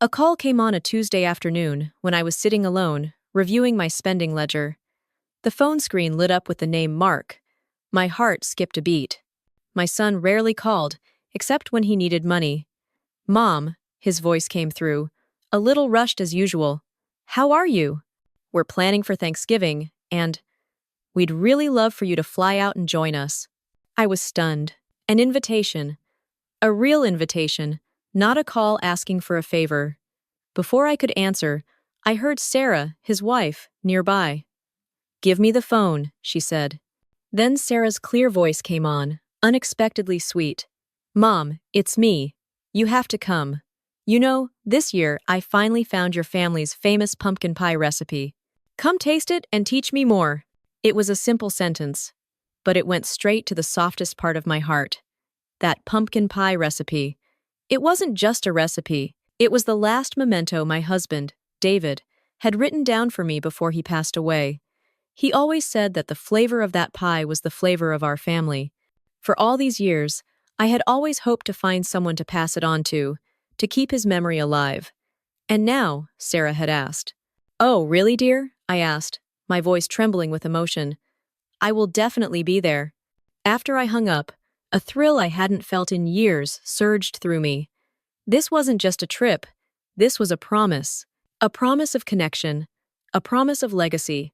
A call came on a Tuesday afternoon when I was sitting alone, reviewing my spending ledger. The phone screen lit up with the name Mark. My heart skipped a beat. My son rarely called, except when he needed money. "Mom," his voice came through, a little rushed as usual. "How are you? We're planning for Thanksgiving, and we'd really love for you to fly out and join us." I was stunned. An invitation. A real invitation, not a call asking for a favor. Before I could answer, I heard Sarah, his wife, nearby. "Give me the phone," she said. Then Sarah's clear voice came on, unexpectedly sweet. "Mom, it's me. You have to come. You know, this year I finally found your family's famous pumpkin pie recipe. Come taste it and teach me more." It was a simple sentence, but it went straight to the softest part of my heart. That pumpkin pie recipe. It wasn't just a recipe. It was the last memento my husband, David, had written down for me before he passed away. He always said that the flavor of that pie was the flavor of our family. For all these years, I had always hoped to find someone to pass it on to keep his memory alive. And now, Sarah had asked. "Oh, really, dear?" I asked, my voice trembling with emotion. "I will definitely be there." After I hung up, a thrill I hadn't felt in years surged through me. This wasn't just a trip. This was a promise. A promise of connection. A promise of legacy.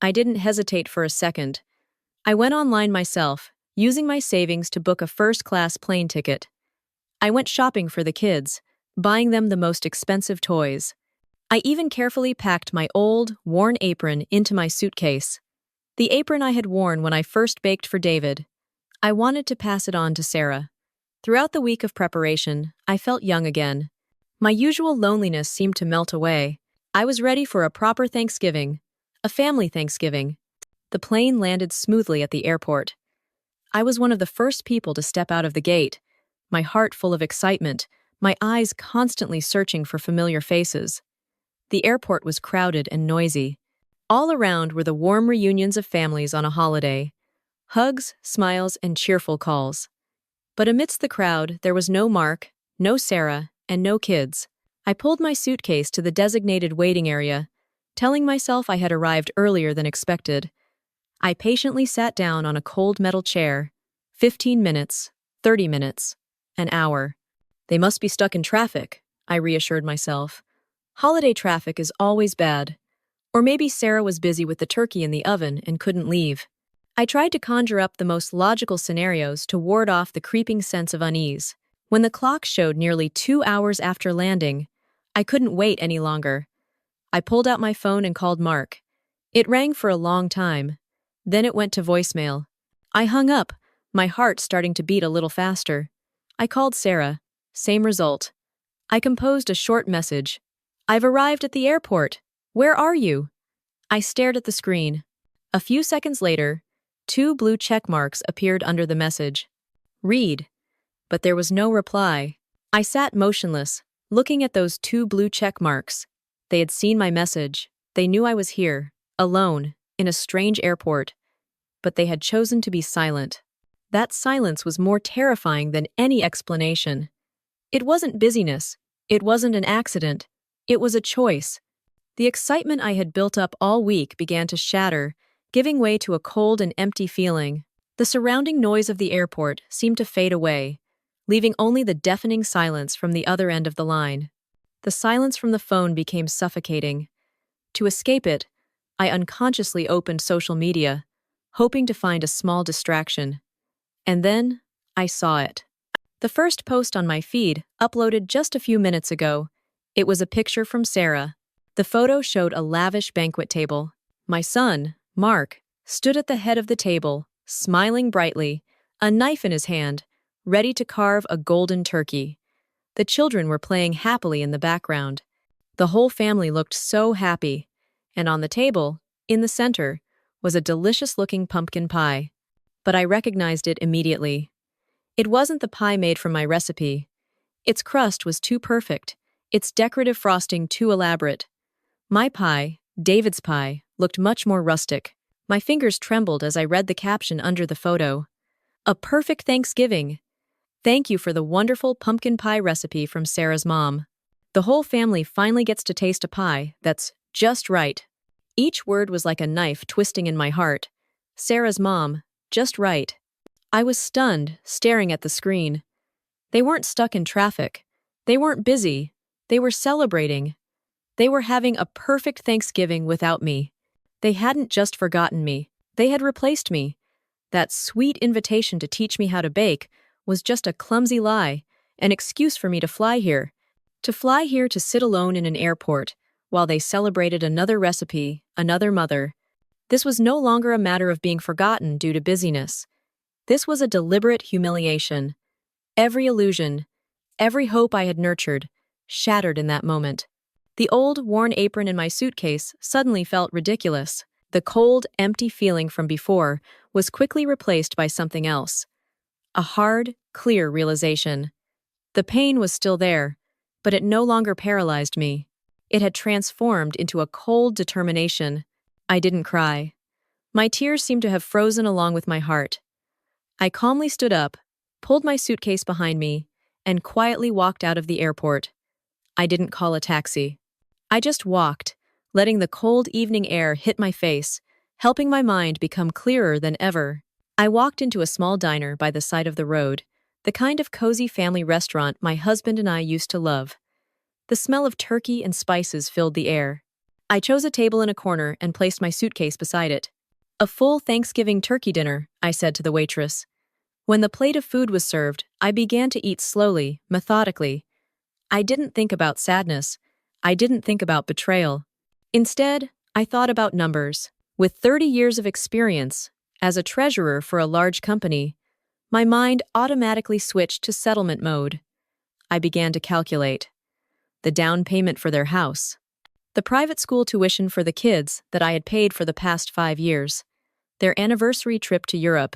I didn't hesitate for a second. I went online myself, using my savings to book a first-class plane ticket. I went shopping for the kids, buying them the most expensive toys. I even carefully packed my old, worn apron into my suitcase. The apron I had worn when I first baked for David. I wanted to pass it on to Sarah. Throughout the week of preparation, I felt young again. My usual loneliness seemed to melt away. I was ready for a proper Thanksgiving. A family Thanksgiving. The plane landed smoothly at the airport. I was one of the first people to step out of the gate, my heart full of excitement, my eyes constantly searching for familiar faces. The airport was crowded and noisy. All around were the warm reunions of families on a holiday. Hugs, smiles, and cheerful calls. But amidst the crowd, there was no Mark, no Sarah, and no kids. I pulled my suitcase to the designated waiting area, telling myself I had arrived earlier than expected. I patiently sat down on a cold metal chair. 15 minutes, 30 minutes, an hour. They must be stuck in traffic, I reassured myself. Holiday traffic is always bad. Or maybe Sarah was busy with the turkey in the oven and couldn't leave. I tried to conjure up the most logical scenarios to ward off the creeping sense of unease. When the clock showed nearly 2 hours after landing, I couldn't wait any longer. I pulled out my phone and called Mark. It rang for a long time. Then it went to voicemail. I hung up, my heart starting to beat a little faster. I called Sarah. Same result. I composed a short message. "I've arrived at the airport. Where are you?" I stared at the screen. A few seconds later, 2 blue check marks appeared under the message. "Read." But there was no reply. I sat motionless, looking at those 2 blue check marks. They had seen my message. They knew I was here, alone, in a strange airport. But they had chosen to be silent. That silence was more terrifying than any explanation. It wasn't busyness. It wasn't an accident. It was a choice. The excitement I had built up all week began to shatter, giving way to a cold and empty feeling. The surrounding noise of the airport seemed to fade away, leaving only the deafening silence from the other end of the line. The silence from the phone became suffocating. To escape it, I unconsciously opened social media, hoping to find a small distraction. And then, I saw it. The first post on my feed, uploaded just a few minutes ago. It was a picture from Sarah. The photo showed a lavish banquet table. My son, Mark, stood at the head of the table, smiling brightly, a knife in his hand, ready to carve a golden turkey. The children were playing happily in the background. The whole family looked so happy. And on the table, in the center, was a delicious-looking pumpkin pie. But I recognized it immediately. It wasn't the pie made from my recipe. Its crust was too perfect, its decorative frosting too elaborate. My pie, David's pie, looked much more rustic. My fingers trembled as I read the caption under the photo. "A perfect Thanksgiving. Thank you for the wonderful pumpkin pie recipe from Sarah's mom." The whole family finally gets to taste a pie that's just right. Each word was like a knife twisting in my heart. Sarah's mom, just right. I was stunned, staring at the screen. They weren't stuck in traffic. They weren't busy. They were celebrating. They were having a perfect Thanksgiving without me. They hadn't just forgotten me. They had replaced me. That sweet invitation to teach me how to bake was just a clumsy lie, an excuse for me to fly here. To fly here to sit alone in an airport while they celebrated another recipe, another mother. This was no longer a matter of being forgotten due to busyness. This was a deliberate humiliation. Every illusion, every hope I had nurtured, shattered in that moment. The old, worn apron in my suitcase suddenly felt ridiculous. The cold, empty feeling from before was quickly replaced by something else. A hard, clear realization. The pain was still there, but it no longer paralyzed me. It had transformed into a cold determination. I didn't cry. My tears seemed to have frozen along with my heart. I calmly stood up, pulled my suitcase behind me, and quietly walked out of the airport. I didn't call a taxi. I just walked, letting the cold evening air hit my face, helping my mind become clearer than ever. I walked into a small diner by the side of the road, the kind of cozy family restaurant my husband and I used to love. The smell of turkey and spices filled the air. I chose a table in a corner and placed my suitcase beside it. "A full Thanksgiving turkey dinner," I said to the waitress. When the plate of food was served, I began to eat slowly, methodically. I didn't think about sadness. I didn't think about betrayal. Instead, I thought about numbers. With 30 years of experience, as a treasurer for a large company, my mind automatically switched to settlement mode. I began to calculate. The down payment for their house. The private school tuition for the kids that I had paid for the past 5 years. Their anniversary trip to Europe.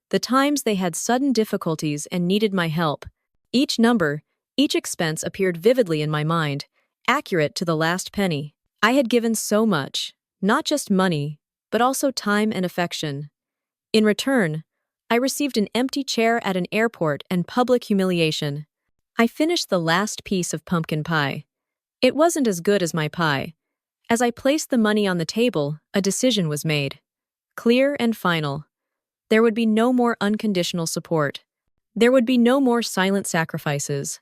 The times they had sudden difficulties and needed my help. Each number, each expense appeared vividly in my mind, accurate to the last penny. I had given so much, not just money, but also time and affection. In return, I received an empty chair at an airport and public humiliation. I finished the last piece of pumpkin pie. It wasn't as good as my pie. As I placed the money on the table, a decision was made. Clear and final. There would be no more unconditional support. There would be no more silent sacrifices.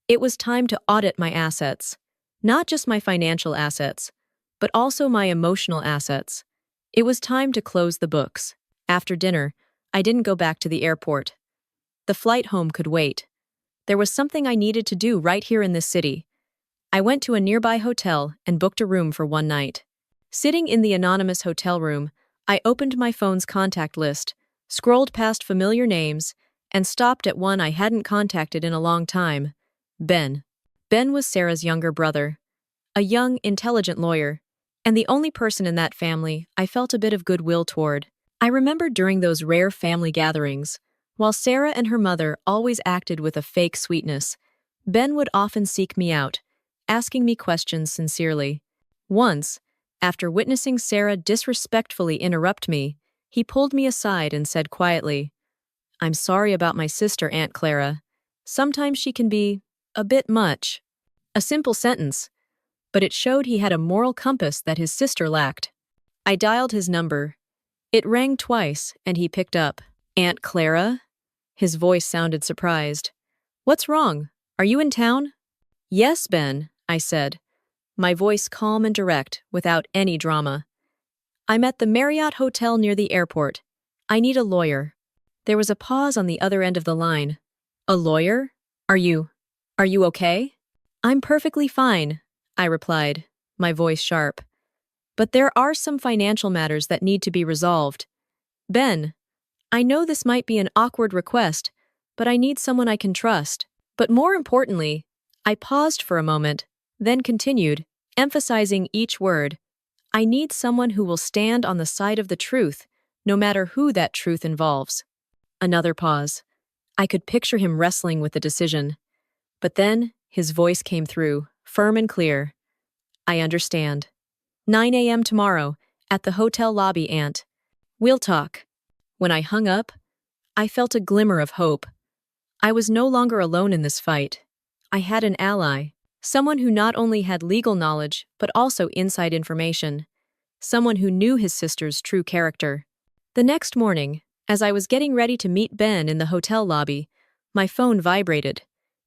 It was time to audit my assets. Not just my financial assets, but also my emotional assets. It was time to close the books. After dinner, I didn't go back to the airport. The flight home could wait. There was something I needed to do right here in this city. I went to a nearby hotel and booked a room for one night. Sitting in the anonymous hotel room, I opened my phone's contact list, scrolled past familiar names, and stopped at one I hadn't contacted in a long time. Ben. Ben was Sarah's younger brother, a young, intelligent lawyer, and the only person in that family I felt a bit of goodwill toward. I remember during those rare family gatherings, while Sarah and her mother always acted with a fake sweetness, Ben would often seek me out, asking me questions sincerely. Once, after witnessing Sarah disrespectfully interrupt me, he pulled me aside and said quietly, "I'm sorry about my sister, Aunt Clara. Sometimes she can be a bit much." A simple sentence, but it showed he had a moral compass that his sister lacked. I dialed his number. It rang twice, and he picked up. "Aunt Clara?" His voice sounded surprised. "What's wrong? Are you in town?" "Yes, Ben," I said, my voice calm and direct, without any drama. "I'm at the Marriott Hotel near the airport. I need a lawyer." There was a pause on the other end of the line. "A lawyer? Are you okay?" "I'm perfectly fine," I replied, my voice sharp. "But there are some financial matters that need to be resolved. Ben, I know this might be an awkward request, but I need someone I can trust. But more importantly," I paused for a moment, then continued, emphasizing each word, "I need someone who will stand on the side of the truth, no matter who that truth involves." Another pause. I could picture him wrestling with the decision. But then, his voice came through, firm and clear. "I understand. 9 a.m. tomorrow, at the hotel lobby, Aunt. We'll talk." When I hung up, I felt a glimmer of hope. I was no longer alone in this fight. I had an ally, Someone who not only had legal knowledge, but also inside information. Someone who knew his sister's true character. The next morning, as I was getting ready to meet Ben in the hotel lobby, my phone vibrated.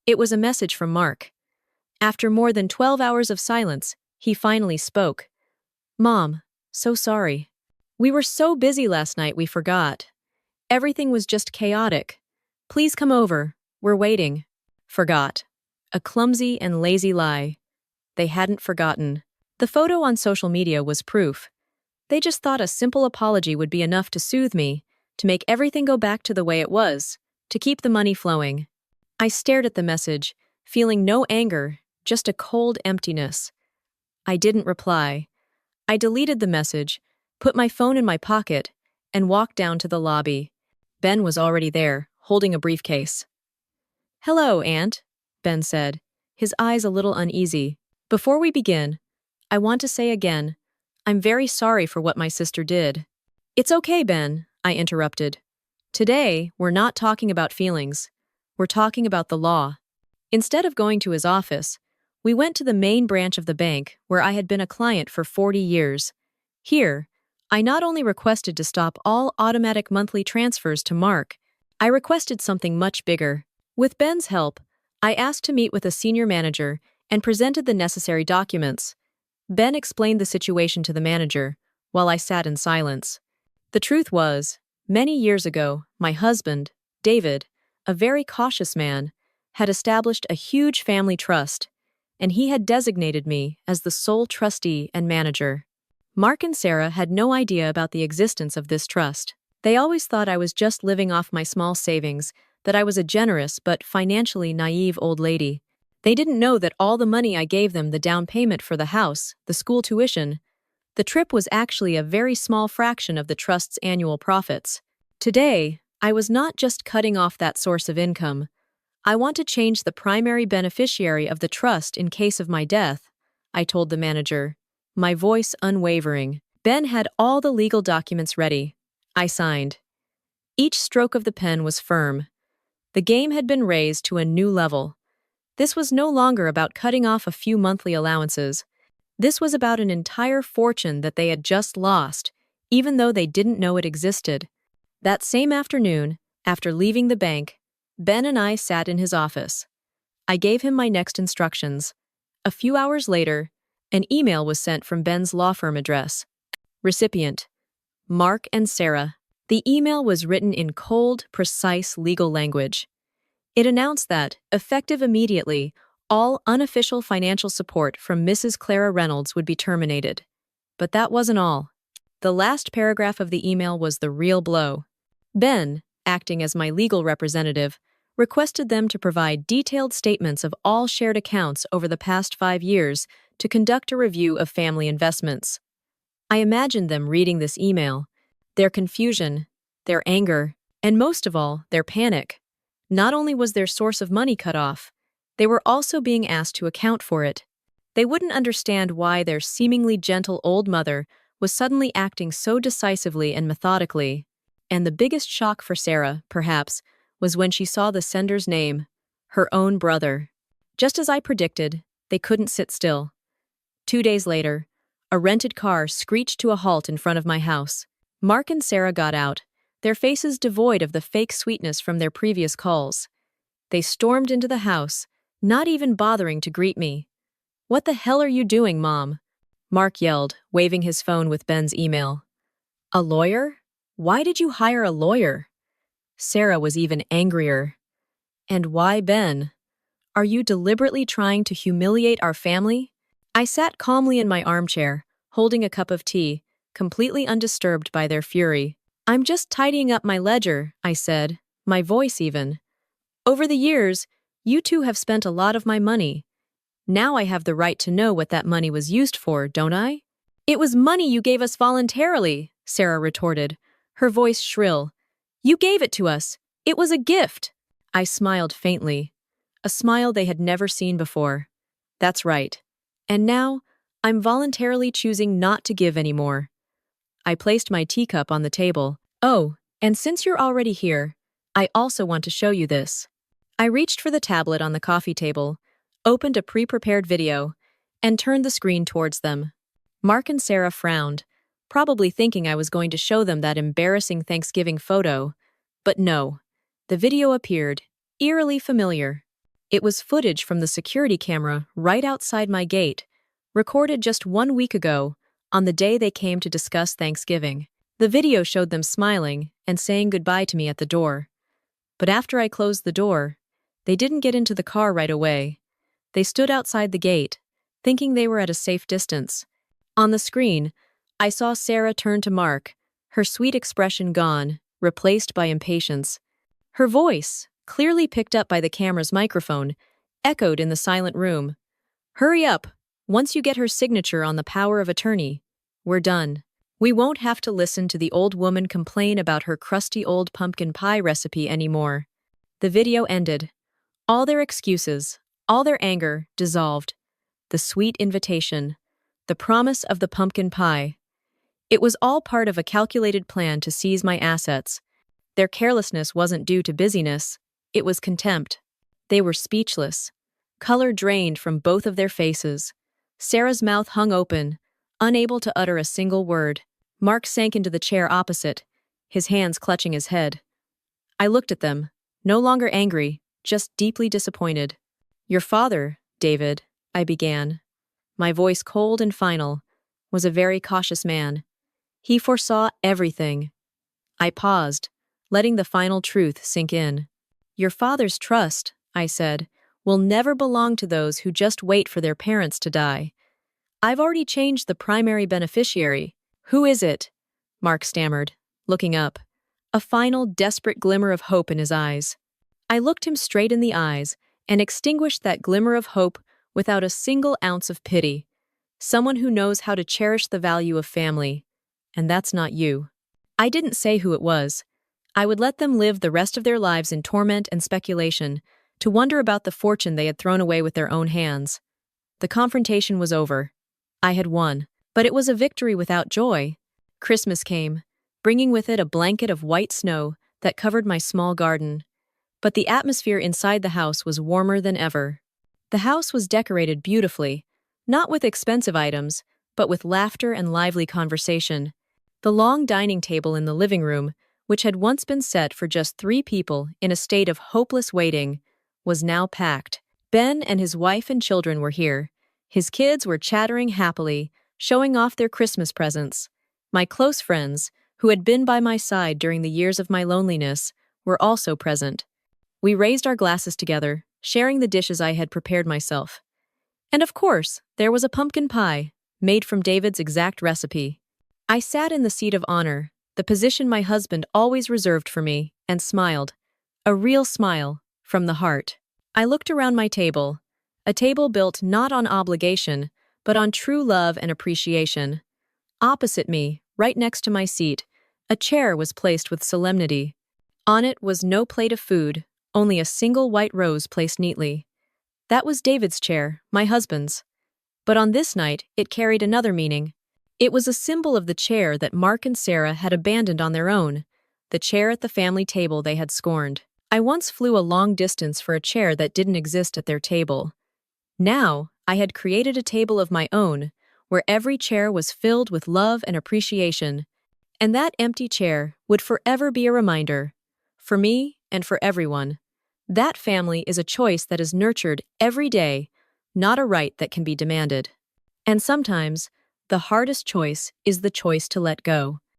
It was a message from Mark. After more than 12 hours of silence, he finally spoke. "Mom, so sorry. We were so busy last night we forgot. Everything was just chaotic. Please come over. We're waiting." Forgot. A clumsy and lazy lie. They hadn't forgotten. The photo on social media was proof. They just thought a simple apology would be enough to soothe me, to make everything go back to the way it was, to keep the money flowing. I stared at the message, feeling no anger, just a cold emptiness. I didn't reply. I deleted the message, put my phone in my pocket, and walked down to the lobby. Ben was already there, holding a briefcase. "Hello, Aunt," Ben said, his eyes a little uneasy. "Before we begin, I want to say again, I'm very sorry for what my sister did." "It's okay, Ben," I interrupted. "Today, we're not talking about feelings. We're talking about the law." Instead of going to his office, we went to the main branch of the bank where I had been a client for 40 years. Here, I not only requested to stop all automatic monthly transfers to Mark, I requested something much bigger. With Ben's help, I asked to meet with a senior manager and presented the necessary documents. Ben explained the situation to the manager, while I sat in silence. The truth was, many years ago, my husband, David, a very cautious man, had established a huge family trust, and he had designated me as the sole trustee and manager. Mark and Sarah had no idea about the existence of this trust. They always thought I was just living off my small savings, that I was a generous but financially naive old lady. They didn't know that all the money I gave them, the down payment for the house, the school tuition, the trip was actually a very small fraction of the trust's annual profits. Today, I was not just cutting off that source of income. I want to change the primary beneficiary of the trust in case of my death, I told the manager, my voice unwavering. Ben had all the legal documents ready. I signed. Each stroke of the pen was firm. The game had been raised to a new level. This was no longer about cutting off a few monthly allowances. This was about an entire fortune that they had just lost, even though they didn't know it existed. That same afternoon, after leaving the bank, Ben and I sat in his office. I gave him my next instructions. A few hours later, an email was sent from Ben's law firm address. Recipient: Mark and Sarah. The email was written in cold, precise legal language. It announced that, effective immediately, all unofficial financial support from Mrs. Clara Reynolds would be terminated. But that wasn't all. The last paragraph of the email was the real blow. Ben, acting as my legal representative, requested them to provide detailed statements of all shared accounts over the past 5 years to conduct a review of family investments. I imagined them reading this email, their confusion, their anger, and most of all, their panic. Not only was their source of money cut off, they were also being asked to account for it. They wouldn't understand why their seemingly gentle old mother was suddenly acting so decisively and methodically. And the biggest shock for Sarah, perhaps, was when she saw the sender's name, her own brother. Just as I predicted, they couldn't sit still. 2 days later, a rented car screeched to a halt in front of my house. Mark and Sarah got out, their faces devoid of the fake sweetness from their previous calls. They stormed into the house, not even bothering to greet me. "What the hell are you doing, Mom?" Mark yelled, waving his phone with Ben's email. "A lawyer? Why did you hire a lawyer?" Sarah was even angrier. "And why Ben? Are you deliberately trying to humiliate our family?" I sat calmly in my armchair, holding a cup of tea, completely undisturbed by their fury. "I'm just tidying up my ledger," I said, my voice even. "Over the years, you two have spent a lot of my money. Now I have the right to know what that money was used for, don't I?" "It was money you gave us voluntarily," Sarah retorted, her voice shrill. "You gave it to us. It was a gift." I smiled faintly, a smile they had never seen before. "That's right. And now, I'm voluntarily choosing not to give anymore." I placed my teacup on the table. "Oh, and since you're already here, I also want to show you this." I reached for the tablet on the coffee table, opened a pre-prepared video, and turned the screen towards them. Mark and Sarah frowned, probably thinking I was going to show them that embarrassing Thanksgiving photo. But no, the video appeared, eerily familiar. It was footage from the security camera right outside my gate, recorded just 1 week ago, on the day they came to discuss Thanksgiving. The video showed them smiling and saying goodbye to me at the door. But after I closed the door, they didn't get into the car right away. They stood outside the gate, thinking they were at a safe distance. On the screen, I saw Sarah turn to Mark, her sweet expression gone, replaced by impatience. Her voice, clearly picked up by the camera's microphone, echoed in the silent room. "Hurry up! Once you get her signature on the power of attorney, we're done. We won't have to listen to the old woman complain about her crusty old pumpkin pie recipe anymore." The video ended. All their excuses, all their anger, dissolved. The sweet invitation, the promise of the pumpkin pie. It was all part of a calculated plan to seize my assets. Their carelessness wasn't due to busyness, it was contempt. They were speechless. Color drained from both of their faces. Sarah's mouth hung open, unable to utter a single word. Mark sank into the chair opposite, his hands clutching his head. I looked at them, no longer angry, just deeply disappointed. "Your father, David," I began. My voice cold and final, was a very cautious man. He foresaw everything. I paused, letting the final truth sink in. "Your father's trust," I said, "will never belong to those who just wait for their parents to die. I've already changed the primary beneficiary." "Who is it?" Mark stammered, looking up, a final desperate glimmer of hope in his eyes. I looked him straight in the eyes and extinguished that glimmer of hope without a single ounce of pity. "Someone who knows how to cherish the value of family. And that's not you." I didn't say who it was. I would let them live the rest of their lives in torment and speculation, to wonder about the fortune they had thrown away with their own hands. The confrontation was over. I had won. But it was a victory without joy. Christmas came, bringing with it a blanket of white snow that covered my small garden. But the atmosphere inside the house was warmer than ever. The house was decorated beautifully, not with expensive items, but with laughter and lively conversation. The long dining table in the living room, which had once been set for just 3 people in a state of hopeless waiting, was now packed. Ben and his wife and children were here. His kids were chattering happily, showing off their Christmas presents. My close friends, who had been by my side during the years of my loneliness, were also present. We raised our glasses together, sharing the dishes I had prepared myself. And of course, there was a pumpkin pie, made from David's exact recipe. I sat in the seat of honor, the position my husband always reserved for me, and smiled. A real smile, from the heart. I looked around my table, a table built not on obligation, but on true love and appreciation. Opposite me, right next to my seat, a chair was placed with solemnity. On it was no plate of food, only a single white rose placed neatly. That was David's chair, my husband's. But on this night, it carried another meaning. It was a symbol of the chair that Mark and Sarah had abandoned on their own, the chair at the family table they had scorned. I once flew a long distance for a chair that didn't exist at their table. Now, I had created a table of my own, where every chair was filled with love and appreciation, and that empty chair would forever be a reminder, for me and for everyone. That family is a choice that is nurtured every day, not a right that can be demanded. And sometimes, the hardest choice is the choice to let go.